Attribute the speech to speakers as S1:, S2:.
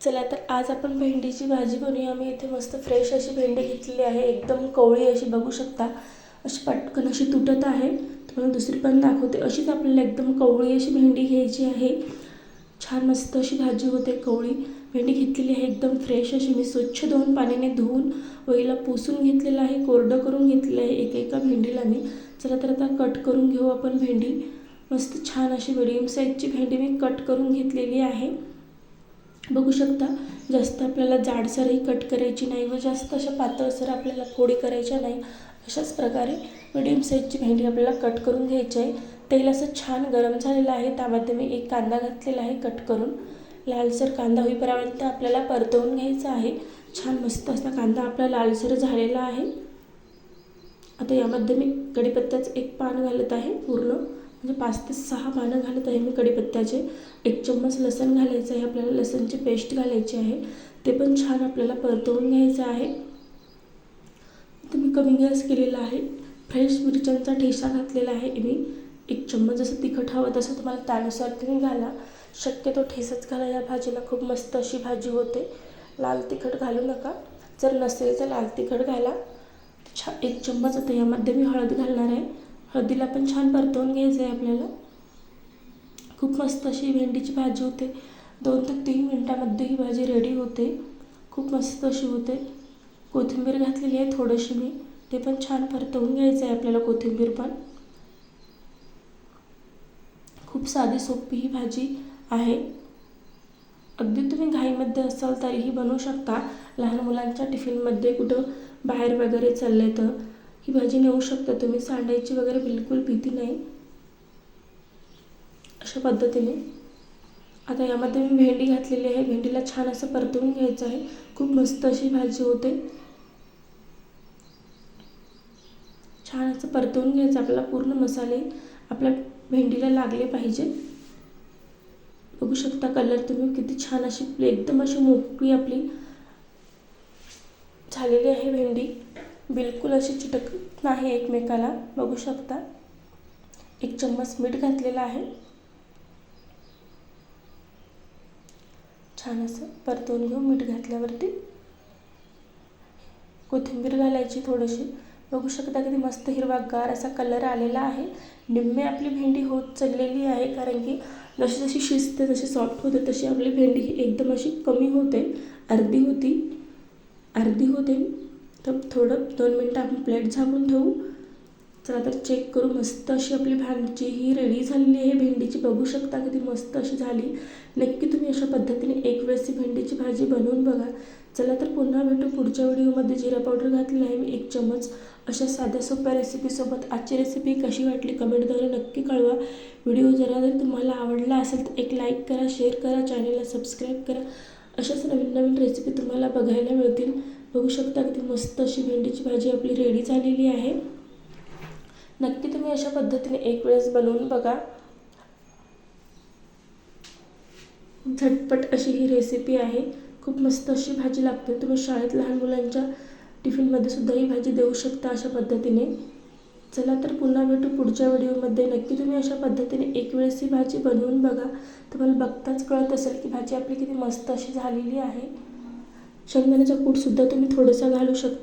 S1: चला तर आज आपण भेंडीची भाजी बनवूया। मी इथे मस्त फ्रेश अशी भेंडी घेतलेली आहे, एकदम कवळी अशी बघू शकता, अशी पटकन अशी तुटत आहे। तुम्हाला दुसरी पण दाखवते। अशीच आपल्याला एकदम कवळी अशी भेंडी घ्यायची आहे। छान मस्त अशी भाजी होते। कवळी भेंडी घेतलेली आहे, एकदम फ्रेश अशी मी स्वच्छ 2 पाण्याने धुवून वहीला पुसून घेतलेलं आहे, कोरडं करून घेतलेलं आहे एका भेंडीला मी। चला तर आता कट करून घेऊ आपण भेंडी। मस्त छान अशी मीडियम साईजची भेंडी मी कट करून घेतलेली आहे। बघू शकता, जास्त आपल्याला जाडसरही कट करायची नाही व जास्त अशा पातळसर आपल्याला फोडी करायच्या नाही। अशाच प्रकारे मीडियम साईजची भेंडी आपल्याला कट करून घ्यायची आहे। तेल असं छान गरम झालेलं आहे, त्यामध्ये मी एक कांदा घातलेला आहे कट करून। लालसर कांदा होईपर्यंत आपल्याला परतवून घ्यायचा आहे। छान मस्त असा कांदा आपला लालसर झालेला आहे। आता यामध्ये मी कढीपत्त्याचं एक पान घालत आहे, पूर्ण म्हणजे 5 ते 6 पानं घालत आहे मी कढीपत्त्याचे। 1 चम्मच लसूण घालायचं आहे आपल्याला, लसूणची पेस्ट घालायची आहे, ते पण छान आपल्याला परतवून घ्यायचं आहे। तर मी कमी गॅस केलेला आहे। फ्रेश मिरच्यांचा ठेचा घातलेला आहे मी 1 चम्मच। जसं तिखट हवं तसं तुम्हाला त्यानुसार तुम्ही घाला, शक्यतो ठेचाच घाला। या भाजीला खूप मस्त अशी भाजी होते। लाल तिखट घालू नका, जर नसेल तर लाल तिखट घाला। 1 चम्मच। आता यामध्ये मी हळद घालणार आहे, हळदीला पण छान परतवून घ्यायचं आहे आपल्याला। खूप मस्त अशी भेंडीची भाजी होते। 2 ते 3 मिनिटांमध्ये ही भाजी रेडी होते, खूप मस्त अशी होते। कोथिंबीर घातलेली आहे थोडीशी मी, ते पण छान परतवून घ्यायचं आहे आपल्याला। कोथिंबीर पण खूप साधी सोपी ही भाजी आहे। अगदी तुम्ही घाईमध्ये असाल तरीही बनवू शकता। लहान मुलांच्या टिफिनमध्ये कुठं बाहेर वगैरे चालले तर ही भाजी नेऊ शकता तुम्ही, सांडायची वगैरे बिलकुल भीती नाही। अशा पद्धतीने आता यामध्ये मी भेंडी घातलेली आहे, भेंडीला छान असं परतवून घ्यायचं आहे। खूप मस्त अशी भाजी होते। छान असं परतवून घ्यायचं आपल्याला, पूर्ण मसाले आपल्या भेंडीला लागले पाहिजे। बघू शकता कलर तुम्ही किती छान अशी एकदम अशी मोकळी आपली झालेली आहे भेंडी, बिलकुल अशी चिटकत नाही एकमेकाला। बघू शकता 1 चम्मच मीठ घातलेला आहे। छान असं परतवून घेऊ। मीठ घातल्यावरती कोथिंबीर घालायची थोडीशी। बघू शकता किती मस्त हिरवागार असा कलर आलेला आहे। निम्मे आपली भेंडी होत चाललेली आहे, कारण की जशी जशी शिजते जशी सॉफ्ट होते तशी आपली भेंडी ही एकदम अशी कमी होते। अर्धी होते। तर थोडं 2 मिनटं आपण प्लेट झाकून ठेवू। चला तर चेक करू। मस्त अशी आपली भाजी ही रेडी झालेली आहे भेंडीची। बघू शकता किती मस्त अशी झाली। नक्की तुम्ही अशा पद्धतीने एक वेळेस ही भेंडीची भाजी बनवून बघा। चला तर पुन्हा भेटू पुढच्या व्हिडिओमध्ये। जिरा पावडर घातलेला आहे मी 1 चम्मच। अशा साध्या सोप्या रेसिपीसोबत आजची रेसिपी कशी वाटली कमेंटद्वारे नक्की कळवा। व्हिडिओ जर तुम्हाला आवडला असेल तर एक लाईक करा, शेअर करा, चॅनलला सबस्क्राईब करा। अशाच नवीन रेसिपी तुम्हाला बघायला मिळतील। बघू शकता किती मस्त अशी भेंडीची भाजी आपली रेडी झालेली आहे। नक्की तुम्ही अशा पद्धतीने एक वेळेस बनवून बघा। झटपट अशी ही रेसिपी आहे, खूप मस्त अशी भाजी लागते। तुम्ही शाळेत लहान मुलांच्या टिफिनमध्ये सुद्धा ही भाजी देऊ शकता अशा पद्धतीने। चला तर पुन्हा भेटू पुढच्या व्हिडिओमध्ये। नक्की तुम्ही अशा पद्धतीने एक वेळेस ही भाजी बनवून बघा। तुम्हाला बघताच कळत असेल की भाजी आपली किती मस्त अशी झालेली आहे। शेंगदाण्याचा कूट सुद्धा तुम्ही थोडासा घालू शकता।